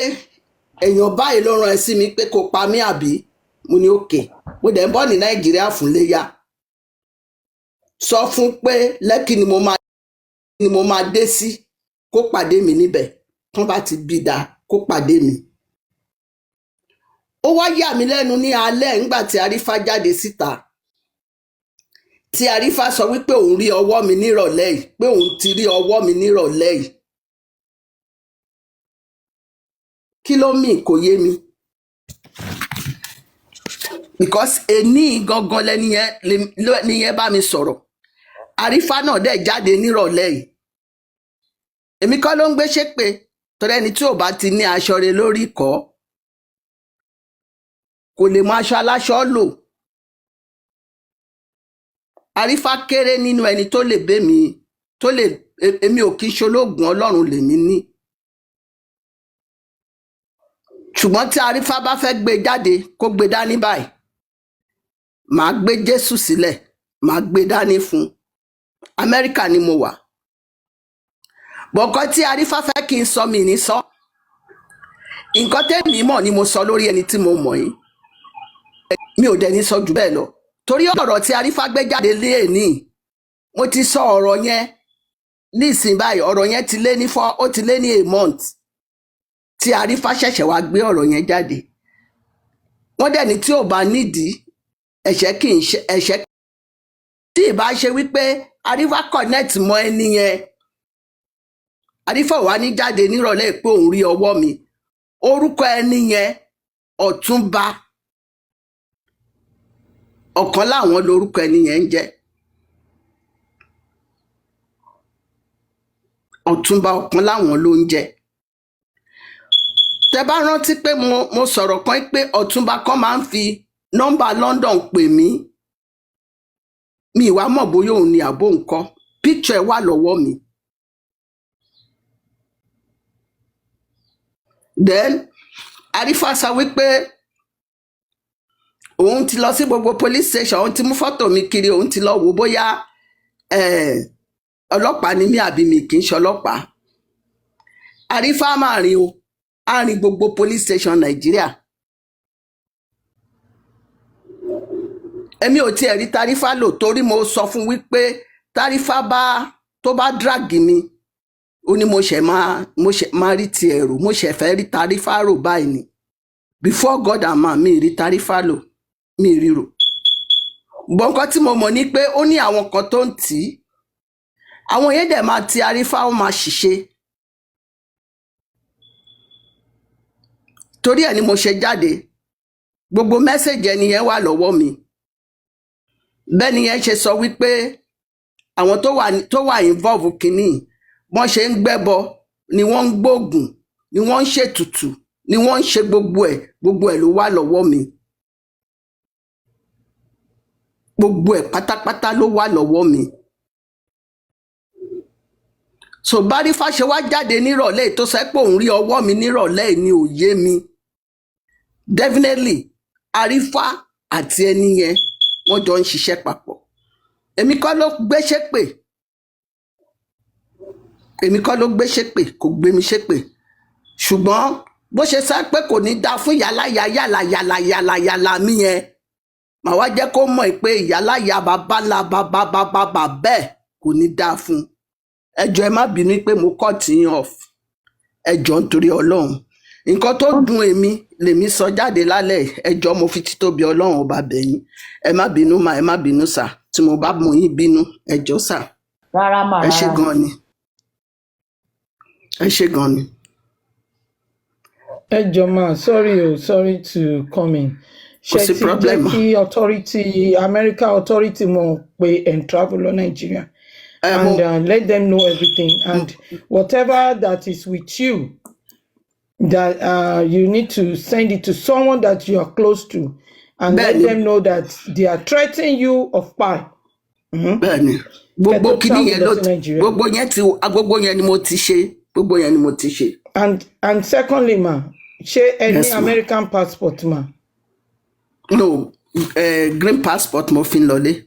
èèyàn báyìí ló rán ẹ sí mi pé kó pa mí àbí. Mo ní okay, mo dẹ̀ ń bọ̀ ní Nàìjíríà fún léyà. Sọ fún pé Lẹ́kì ni mo máa dé sí, kó pàdé mi níbẹ̀. Tán bá ti bí dáa kó pàdé mi. Ó wá yà mí lẹ́nu ní alẹ́ nígbà tí Arífá jáde síta, tí Arífá sọ wípé òun rí ọwọ́ mi nírọ̀lẹ́ yìí, pé òun ti rí ọwọ́ mi nírọ̀lẹ́ yìí. Kí ló mì kò yé mi, because èní gangan lẹ́ni yẹn bá mi sọ̀rọ̀. Arífá náà dẹ̀ jáde nírọ̀lẹ́ yìí. Èmi kọ́ ló ń gbé ṣépè, torí ẹni tí ò bá ti ní aṣọ rẹ̀ lórí kọ́ kò lè mọ aṣọ aláṣọ lò. Arífá kéré nínú ẹni tó lè bẹ́ mi, èmi ò kí ṣológun, Ọlọ́run lèmi ní. Ṣùgbọ́n tí Arífá bá fẹ́ gbé jáde kó gbé dání báyìí, màá gbé Jésù sílẹ̀, màá gbé dání fún. Amẹ́ríkà ni mo wà. Bọ̀kọ́ tí Arífá fẹ́ kí n sọ mi ní sọ. Nǹkan tẹ́mi mọ̀ ni mo sọ lórí ẹni tí mo mọ̀ yìí. Mi ò dẹ̀ ní sọ jù bẹ́ẹ̀ lọ. Torí ọ̀rọ̀ tí Arífá gbé jáde léèní, mo ti sọ ọ̀rọ̀ yẹn nísìnyí báyìí. Ọ̀rọ̀ yẹn ó ti lé ní a month tí Arífá ṣẹ̀ṣẹ̀ wá gbé ọ̀rọ̀ yẹn jáde. Wọ́n dẹ̀ ní tí ò bá nídìí ẹ̀ṣẹ̀ kì í ṣe ẹ̀ṣẹ̀. Tí ìbá ṣe wípé Arífá connect mọ́ ẹni yẹn, Arífá wà ní jáde nírọ̀lẹ́ pé òun rí ọwọ́ mi. Orúkọ ẹni yẹn Ọ̀túnba, ọ̀kan láwọn lórúkọ ẹni yẹn ń jẹ́. Ọ̀túnba ọ̀kan láwọn ló ń jẹ́. Tẹ bá rántí pé mo sọ̀rọ̀ kan pé Ọ̀túnba kan máa ń fi nọ́mbà London pè mí. Mi ìwà mọ̀ bóyá òun ni àbó nǹkan. Picture ẹ̀ wà lọ́wọ́ mi. Then Arífá sọ wípé òun ti lọ sí gbogbo police station, òun ti mú fọ́tò mi kiri, òun ti lọ wò bóyá ọlọ́pàá ni mí àbí mi kì í ṣe ọlọ́pàá. Arífá máa rìn o, á rìn gbogbo police station Nàìjíríà. Èmi ò tiẹ̀ rí Tarífá lò, torí mo sọ fún wípé Tarífá tó bá drag mi, ó ní mo ṣẹ̀ máa rí ti ẹ̀rù, mo ṣẹ̀ fẹ́ rí Tarífá rò báyìí ni. Before God and man, mi rí Tarífá lò, mi ríro. Gbọ́n nǹkan tí mo mọ̀ ni pé ó ní àwọn kan tó ń tì í. Àwọn yẹn dẹ̀ máa ti Arífá, ó máa ṣìṣe. Torí ẹ̀ ni mo ṣe jáde. Gbogbo mẹ́sẹ̀jì ẹni yẹn wà lọ́wọ́ mi. Bẹ́ẹ̀ ni yẹn ṣe sọ wípé àwọn tó wà involve kínní, wọ́n ṣe ń gbẹ́bọ, ni wọ́n ń gbóògùn, ni wọ́n ń ṣètùtù, ni wọ́n ń ṣe gbogbo ẹ̀ ló wà lọ́wọ́ mi. Gbogbo ẹ̀ pátápátá ló wà lọ́wọ́ mi. So bárífá ṣe wá jáde nírọ̀lẹ́ tó sọ pé òun rí ọwọ́ mi nírọ̀lẹ́ ni ò yé mi. Definitely Arífá àti ẹni yẹn wọ́n jọ ń ṣiṣẹ́ papọ̀. Èmi kọ́ ló gbé ṣépè. Èmi kọ́ ló gbé ṣépè, kò gbé mi ṣépè. Ṣùgbọ́n bó ṣe sá pé kò ní dá fún yàlá mi yẹn, màá wá jẹ́ kó mọ̀ pé ìyáláyà bàbá bẹ́ẹ̀ kò ní dáa fún un. Ẹ jọ̀ọ́ ẹ má bínú pé mo cut yín off. Ẹ jọ̀ọ́ nítorí Ọlọ́run. Nǹkan tó dùn èmi lèmi sọ jáde lálẹ́ yìí. Ẹ jọ̀ọ́ mo fi títóbi Ọlọ́run ọba bẹ̀ yín. Ẹ má bínú mà, ẹ má bínú sà. Tí mo bá mú yín bínú, ẹ jọ̀ọ́ sà. Rárá mà Ẹ ṣé rárá. gan ni. Ẹ ṣé gan ni. Ejoma, sorry to come in. What's the problem? America authority mo pay and travel on Nigeria. Mo- And let them know everything. And whatever that is with you, that you need to send it to someone that you are close to. And let Bẹ́ẹ̀ni, them know that they are threatening you of pie. bẹ́ẹ̀ni. Gbogbo Kẹ́tọ́ kíní travel yẹn lọ ló sí Nigeria. gbogbo yẹn ni mo ti ṣe. Gbogbo yẹn ni mo ti ṣe. And secondly, ma, share any Yes, ma. American passport, ma. No, green passport mo fi ń lọlé.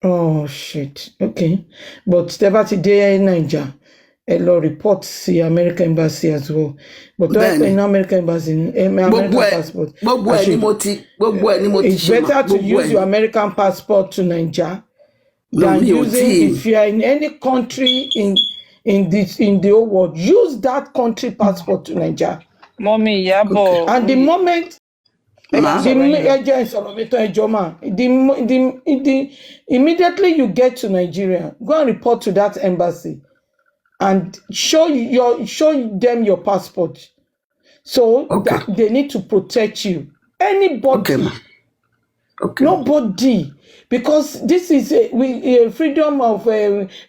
Oh shit. Okay. But Stebati Day Niger, a law report see American embassy as well. But Bẹ́ẹ̀ni. in American embassy, American Gbogbo ẹ̀ passport. gbogbo ẹ̀ ni mo ti It's ṣe mà. better to Gbogbo use ẹ̀ your ni. American passport to Niger No, than mi ò using tí if you are in any country in the whole world. Use that country passport to Niger. Mọ́mí Okay. Ìyábọ̀ And the moment ẹ máa Ma. sọ̀rọ̀ yín lọ. immediately you get to Nigeria, go and report to that embassy and show them your passport. So Okay. that they need to protect you. Okay, Anybody, ma. Okay, ma. nobody, because this is freedom of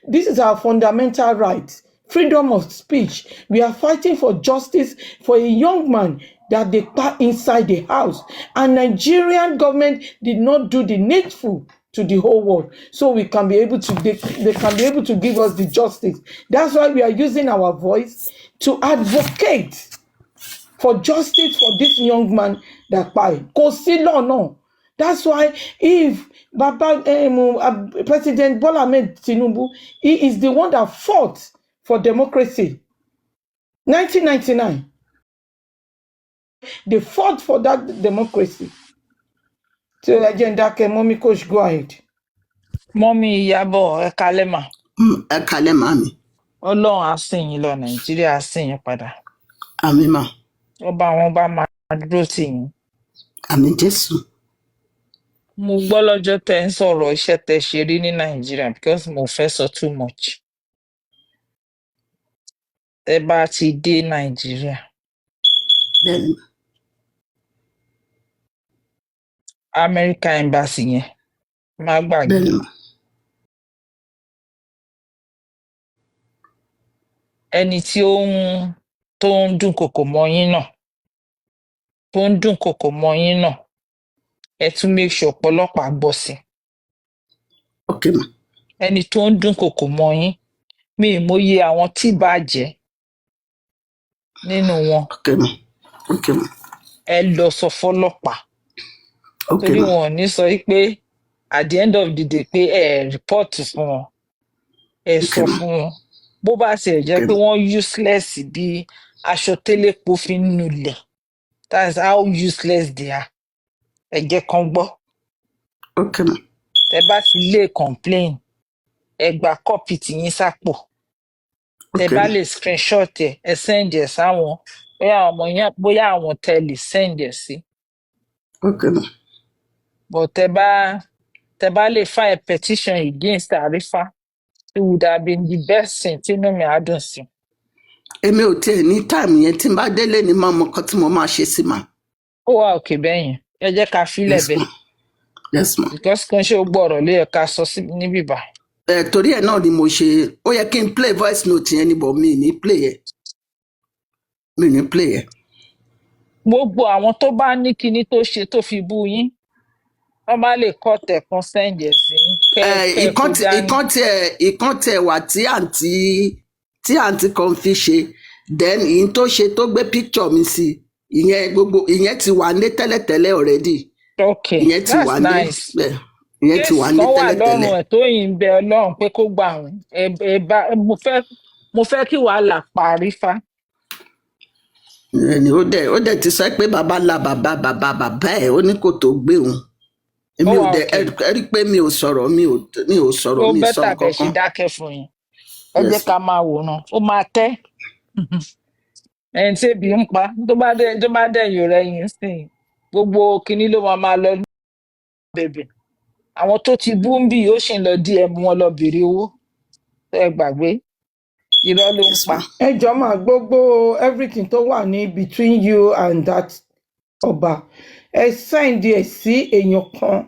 this is our fundamental right, freedom of speech. We are fighting for justice for a young man that they put inside the house, and Nigerian government did not do the needful to the whole world, so we can be able to they can be able to give us the justice. That's why we are using our voice to advocate for justice for this young man that died. No. That's why if President Bola Ahmed Tinubu, he is the one that fought for democracy. 1999, they fought for that democracy. So agenda can mommy coach go ahead. Mọ́mí Ìyábọ̀ ẹ kalẹ́ mà. Ẹ kalẹ́ màámi. Ọlọ́run á sìn yín lọ Nàìjíríà á sìn yín padà. Àmín mà. Ọba àwọn ọba máa dúró tì yín. Àmín Jésù. Mo gbọ́ lọ́jọ́ tẹ́ ń sọ̀rọ̀ iṣẹ́ tẹ́ ṣe rí ní Nàìjíríà because mo fẹ́ sọ too much. Ẹ bá ti dé Nàìjíríà, Bẹ́ẹ̀ni, American embassy yẹn má gbàgbé. bẹ́ẹ̀ni mà. Ẹni tí tó ń dúnkokò mọ́ yín náà, ẹ tún make sure ọ̀pọ̀lọpàá gbọ́ sí i. Okay, ma. Ẹni tó ń dúnkokò mọ́ yín, mi ì mọyì àwọn tí bàjẹ́ nínú wọn. Okay, ma. Okay, ma. Ẹ lọ sọ fọ́lọ́pàá Okay, torí ma. wọn ò ní sọ pé at the end of the day pé ẹ report fún wọn, ẹ sọ Okay, ma. fún wọn. Bó bá tiẹ̀ jẹ́ Okay, pé ma. wọ́n useless bí aṣọ télépo fi ń nulẹ̀, that's how useless they are. Ẹ jẹ́ kán gbọ́. Okay, ma. Tẹ bá ti lè complain, ẹ gba copy tiyín sápò. Tẹ Okay, bá ma. lè screenshot ẹ send ẹ sáwọn bóyá àwọn tẹ lè send ẹ sí. Okay, ma. But tẹ bá lè file petition against Arifa, it would have been the best thing tí inú mi á dùn sí. Èmi ò tiẹ̀ ní time yẹn tí n bá délé ni máa mọ nǹkan tí mo máa ṣe sí mà. Ó wà òkè bẹ́yẹn, ẹ jẹ́ ká fílẹ̀ Yes, bẹ́ẹ̀ ma. Yes, ma. because kò ń ṣe gbogbo ọ̀rọ̀ ló yẹ ká sọ níbí báyìí. Torí ẹ̀ náà ni mo ṣe, ó yẹ kí n play voice note yẹn ni but mi ì ní play ẹ̀. Mi ì ní play ẹ̀. Gbogbo àwọn tó bá ní kinní tó ṣe tó fi bú yín, wọ́n bá lè kọ́ tẹ̀kan send ẹ̀ sí kẹ́ kó dání. Ìkan tiẹ̀ wà tí àǹtí kan fi ṣe, then ìyẹn tó ṣe tó gbé picture mi sí, ìyẹn ti wà ní tẹ́lẹ̀tẹ́lẹ̀ already. Okay, Ìyẹn ti that's wà ní nice. bẹ́ẹ̀. Ìyẹn ti wà Kéèsì ní kan wà tẹ́lẹ̀tẹ́lẹ̀. lọ́rùn ẹ̀ tó yìí ń bẹ Ọlọ́run pé kó gbà wọ́n. Mo fẹ́ kí wàhálà parí fá. Ó dẹ̀ ti sọ pé bàbá ńlá bàbá ẹ̀ ó ní kò tó gbé òun. ó èmi ò wà dẹ̀ òkè ẹ rí pé mi ò sọ̀rọ̀ mi ò sọ̀rọ̀ ó mi ì sọ bẹ́tà nǹkan kẹ́ ṣe kan. dákẹ́ fún yín ẹ jẹ́ Yes ká ma. máa wòran ó máa tẹ́ ẹni tí ebi ń pa tó bá dẹ̀ yòó rẹ̀ yín sìn gbogbo kinní ló máa lọ bẹ̀bẹ̀ àwọn tó ti bú ń bì ó sì ń lọ DM wọn lọ béèrè owó ẹ gbàgbé irọ́ ló ń Yes pa. ma. ẹ jọ máa gbogbo everything tó wà ní between you and that ọba ẹ send ẹ sí èèyàn kan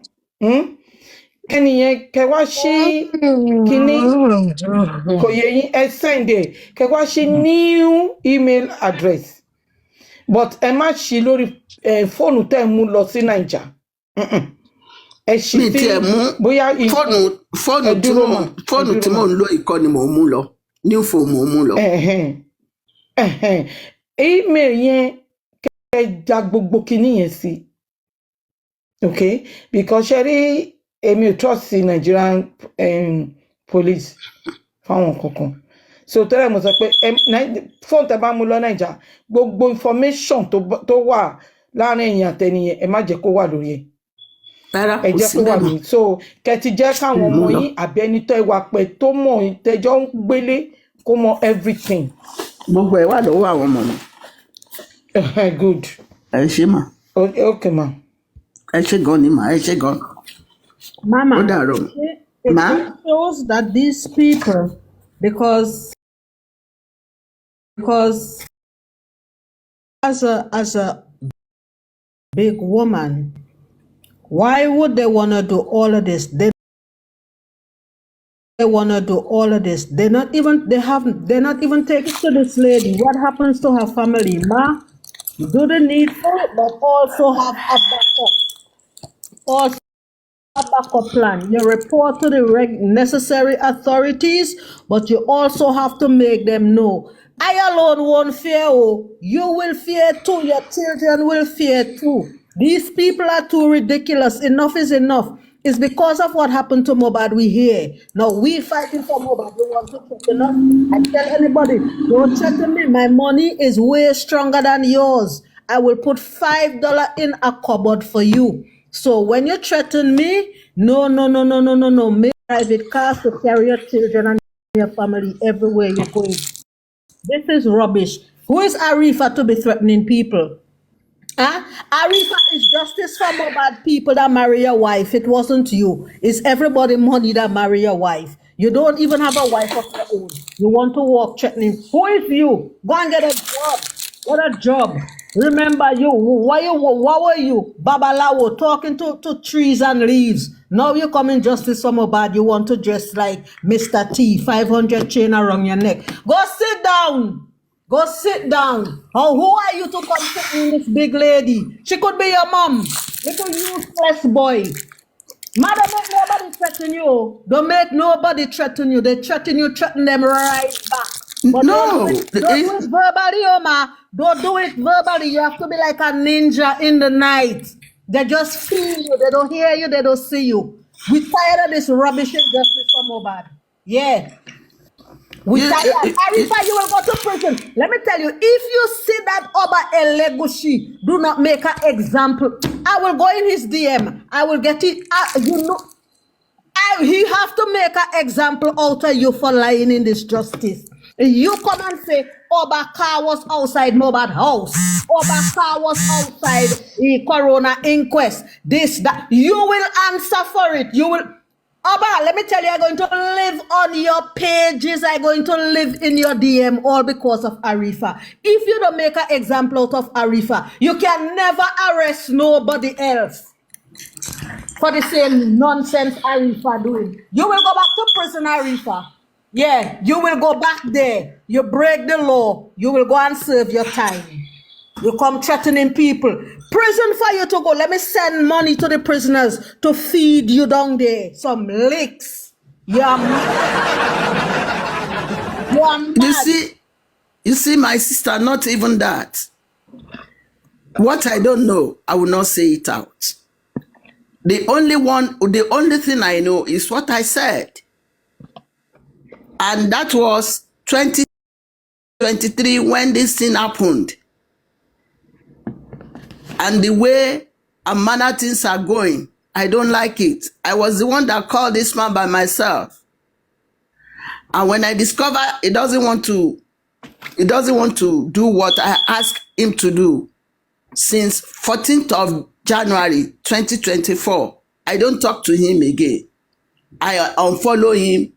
ẹnìyẹn kẹ wá sí kínní kò yẹ yín ẹ send ẹ kẹ wá sí new email address but ẹ má ṣí lórí fóònù tẹ́ ẹ mú lọ sí naija ẹ ṣí Mi sí tiẹ̀ mú bóyá fóònù tí mò ń lo ìkọ́ ni mò ń mú lọ. New phone mò ń mú lọ. email yẹn kẹ ja gbogbo kinní yẹn sí okay because ṣe rí èmi ò trust sí Nigerian police fáwọn kankan so tẹ́lẹ̀ mo sọ pé fóònù tẹ́ bá mú lọ Naija gbogbo information tó wà láàrin èèyàn àtẹnìyẹn ẹ má jẹ́ kó wà lórí ẹ̀ Rárá ẹ kò jẹ́ sí kó wà bẹ́ẹ̀ mọ́. lórí so kẹtì jẹ́ káwọn Mú ọmọ lọ. yín àbí ẹni tó ìwà pẹ̀ tó mọ̀ tẹjọ́ ń gbélé kó mọ everything. Gbogbo ẹ̀ wà lọ́wọ́ àwọn ọmọ mi. Good. Ẹ ṣé mà. Okay ma. Ẹ ṣé gan ni mà, ẹ ṣé gan. Mama, Ó dàárọ̀. it Ma. shows that these people, because as a big woman, why would they want to do all of this? They want to do all of this. They're not even taking to this lady. What happens to her family? Ma, do the needful, but also have a backup. Also a backup plan. You report to the necessary authorities, but you also have to make them know. I alone won't fear. Oh, you will fear too. Your children will fear too. These people are too ridiculous. Enough is enough. It's because of what happened to Mohbad we hear. Now we fighting for Mohbad. We want to threaten us. I tell anybody, don't threaten me. My money is way stronger than yours. I will put $5 in a cupboard for you. So when you threaten me, no. Make private cars to carry your children and your family everywhere you're going. This is rubbish. Who is Arifa to be threatening people? Huh? Arifa is justice for Mohbad people that marry your wife. It wasn't you. It's everybody money that marry your wife. You don't even have a wife of your own. You want to walk threatening. Who is you? Go and get a job. What a job. Remember you. What were you? Babalawo talking to trees and leaves. Now you come in justice for Mohbad. You want to dress like Mr. T, 500 chain around your neck. Go sit down. Go sit down. Oh, who are you to come threatening this big lady? She could be your mom. Little useless boy. Mother, make nobody threaten you. Don't make nobody threaten you. They threaten you, threaten them right back. But No. don't do it verbally, Oma. Don't do it verbally. You have to be like a ninja in the night. They just feel you. They don't hear you. They don't see you. We tired of this rubbish and justice from Mohbad. Yeah. We tired. Arifa, you will go to prison. Let me tell you, if you see that Oba Elegushi, do not make an example. I will go in his DM. I will get it. He have to make an example out of you for lying in this justice. You come and say, Oba car was outside Mohbad house. Oba car was outside the corona inquest. This, that. You will answer for it. You will. Oba, let me tell you, I'm going to live on your pages. I'm going to live in your DM all because of Arifa. If you don't make an example out of Arifa, you can never arrest nobody else for the same nonsense Arifa doing. You will go back to prison, Arifa. Yeah, you will go back there. You break the law. You will go and serve your time. You come threatening people. Prison for you to go. Let me send money to the prisoners to feed you down there. Some licks. You're mad. You're mad. You see, my sister, not even that. What I don't know, I will not say it out. The only thing I know is what I said. And that was 2023 when this thing happened. And the way and manner things are going, I don't like it. I was the one that called this man by myself. And when I discover he doesn't want to do what I asked him to do since 14th of January 2024, I don't talk to him again. I unfollow him.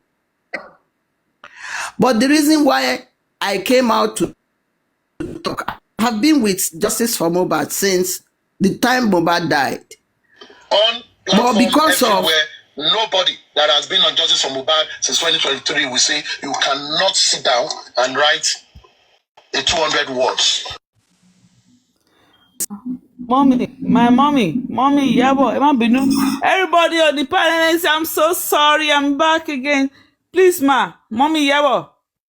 But the reason why I came out to talk, I have been with Justice for Mohbad since the time Mohbad died. On But platform because of everywhere, nobody that has been on Justice for Mohbad since 2023 will say you cannot sit down and write a 200 words. Mommy, my mommy, Yabo, Emma Binu. Everybody on the panel, I'm so sorry, I'm back again. Please, mommy, Yabo.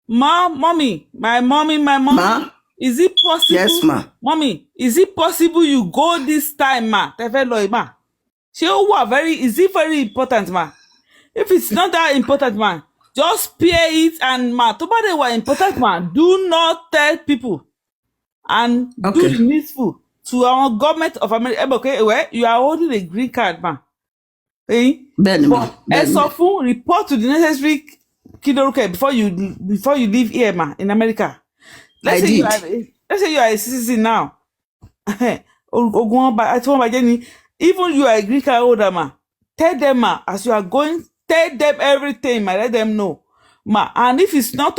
Mommy, my mommy. Ma, Is it possible? yes, ma. Mommy, is it possible you go this time, ma? Tefelo, ma. Is it very important, ma? If it's not that important, man, just spare it and ma. To they were important, man. Do not tell people and do Okay. the needful to our government of America. Okay, well, you are holding a green card, man. Eh? Benny, ma. But Benny. report to the necessary kidoruke before you leave here, man, in America. Let's say you are a citizen now. Even you are a green card holder, man. Tell them, ma, as you are going, tell them everything, ma. Let them know, ma. And if it's not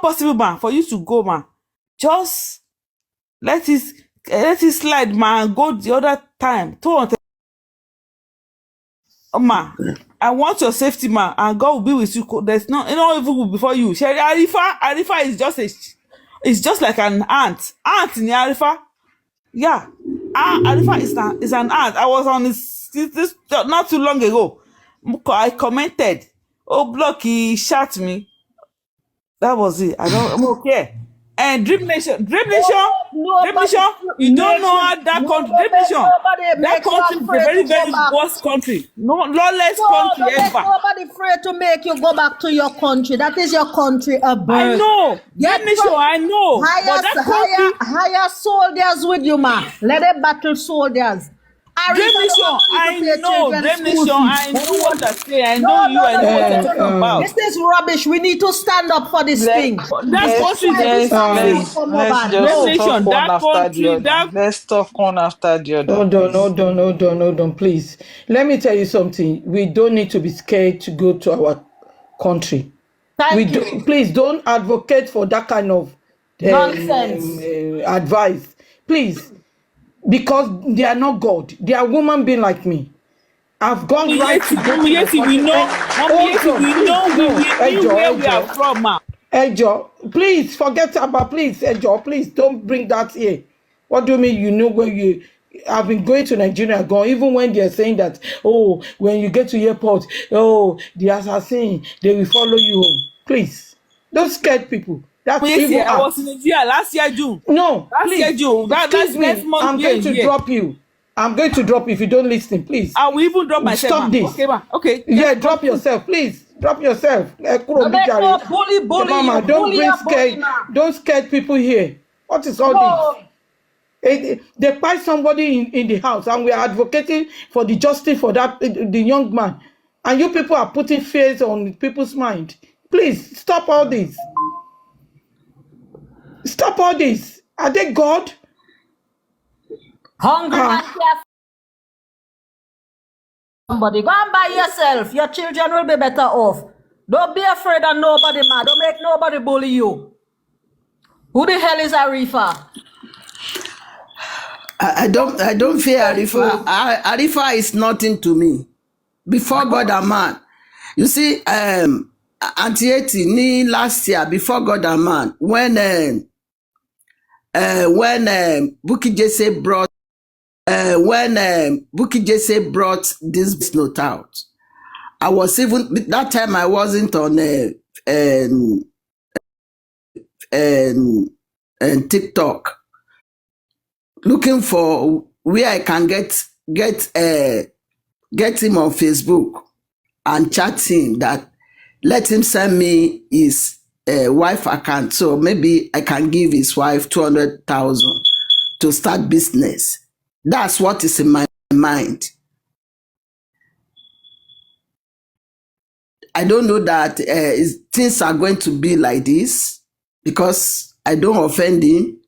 possible, ma, for you to go, ma, just let it slide, ma, and go the other time. Ma, I want your safety, ma, and God will be with you. There's no evil before you. Arifa is just like an ant. Ant in Arifa. Yeah. Arifa is an ant. I was on this not too long ago. I commented. Oh, block, he shot me. That was it. I'm okay. And Dream Nation, you don't know how that country, Dream Nation, that country is a very, very worst country. No, lawless country Don't make ever. nobody afraid to make you go back to your country. That is your country of birth. I know. Get Dream Nation, I know. But that country, hire soldiers with you, ma. Let them battle soldiers. Dream Nation, I know. Dream Nation, I know what I say. I know you. I know what you're talking about. This is rubbish. We need to stand up for this thing. That country is Let's just talk one after the other. Let's talk one after the other. Hold on, please. Let me tell you something. We don't need to be scared to go to our country. Please don't advocate for that kind of nonsense advice. Please. Because they are not God. They are human being like me. I've gone right to go to we know where we are from, ma. Ejo, please forget about, please, Ejo, please don't bring that here. What do you mean you know where you have been going to Nigeria, even when they are saying that, oh, when you get to airport, oh, the assassin, they will follow you home. Please, don't scare people. That's evil. I was in Nigeria last year, June. No, last please. year, June. That's next month. I'm going to drop you. I'm going to drop you if you don't listen, please. I will even drop myself. Stop this. Okay, ma. Okay. Yeah, drop yourself, please. Drop yourself. Mama, don't scare people here. What is all this? They find somebody in the house, and we are advocating for the justice for the young man. And you people are putting fears on people's mind. Please stop all this. Stop all this. Are they God? Hungry and care somebody. Go and buy yourself. Your children will be better off. Don't be afraid of nobody, man. Don't make nobody bully you. Who the hell is Arifa? I don't fear Arifa. Arifa is nothing to me. Before God and man. You see, Auntie Eti, last year, before God and man, when Bukky Jesse brought this note out, I was even that time I wasn't on TikTok looking for where I can get him on Facebook and chat him that let him send me his wife account, so maybe I can give his wife 200,000 to start business. That's what is in my mind. I don't know that things are going to be like this because I don't offend him.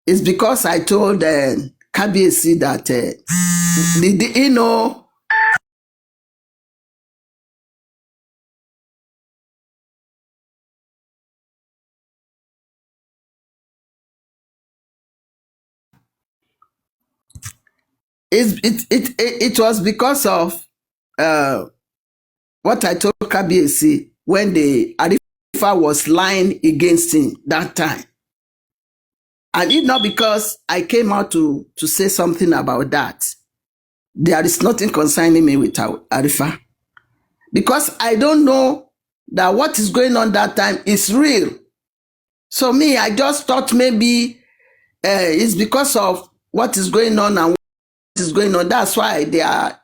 It's because I told Kabiesi that, you know, it was because of what I told Kabiesi when the Arifa was lying against him that time. And it's not because I came out to say something about that. There is nothing concerning me with Arifa. Because I don't know that what is going on that time is real. So me, I just thought maybe it's because of what is going on and what is going on. That's why they are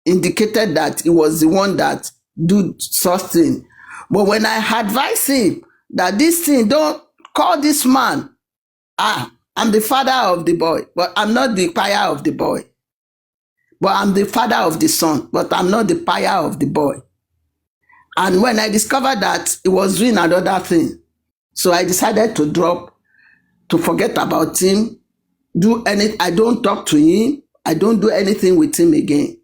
indicated that it was the one that do something. But when I advise him that this thing, don't call this man. I'm the father of the boy, but I'm not the buyer of the boy. But I'm the father of the son, but I'm not the buyer of the boy. And when I discovered that it was doing another thing, so I decided to drop, to forget about him, I don't talk to him, I don't do anything with him again.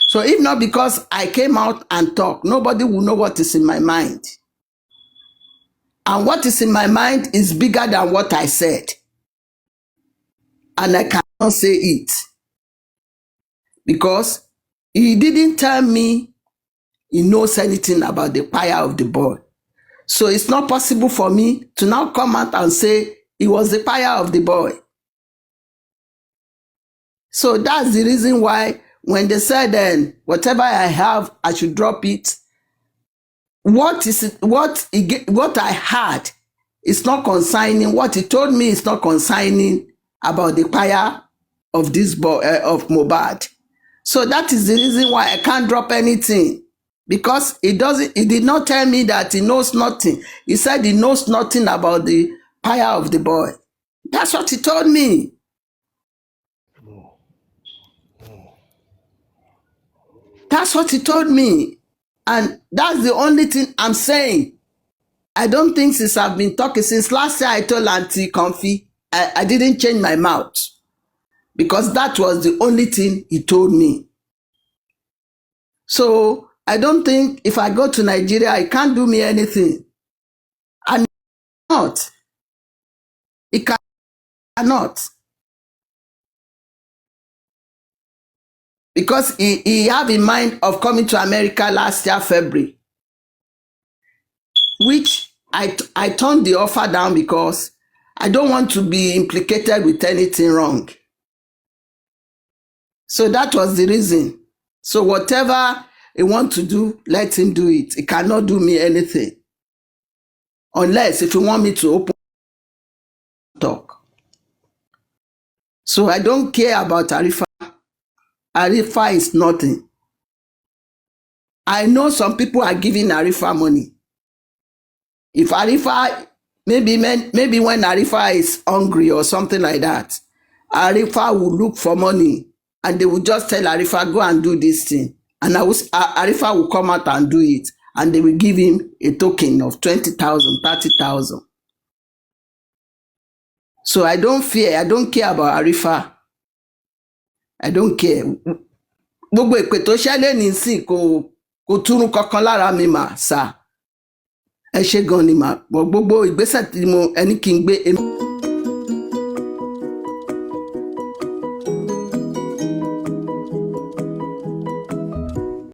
So if not because I came out and talk, nobody will know what is in my mind. And what is in my mind is bigger than what I said. And I cannot say it. Because he didn't tell me he knows anything about the buyer of the boy. So it's not possible for me to now come out and say he was the buyer of the boy. So that's the reason why when they said then whatever I have, I should drop it. What I had is not consigning. What he told me is not consigning about the buyer of this boy of Mohbad. So that is the reason why I can't drop anything, because he did not tell me that he knows nothing. He said he knows nothing about the buyer of the boy. That's what he told me. That's what he told me. And that's the only thing I'm saying. I don't think since I've been talking, since last year I told Auntie Comfy, I didn't change my mouth. Because that was the only thing he told me. So I don't think if I go to Nigeria, it can't do me anything. And not. It cannot. Because he have in mind of coming to America last year, February. Which I turned the offer down because I don't want to be implicated with anything wrong. So that was the reason. So whatever he wants to do, let him do it. He cannot do me anything. Unless if you want me to open talk. So I don't care about Arifa. Arifa is nothing. I know some people are giving Arifa money. If Arifa, maybe when Arifa is hungry or something like that, Arifa will look for money and they will just tell Arifa, go and do this thing. And Arifa will come out and do it. And they will give him a token of 20,000, 30,000. So I don't fear. I don't care about Arifa. I don't care. Gbogbo èpè tó ṣẹlẹ̀ nísìn kò túrún kankan lára mi mà sá. Ẹ ṣé gan ni mà. Gbogbo ìgbésẹ̀ tí ẹni kí n gbé.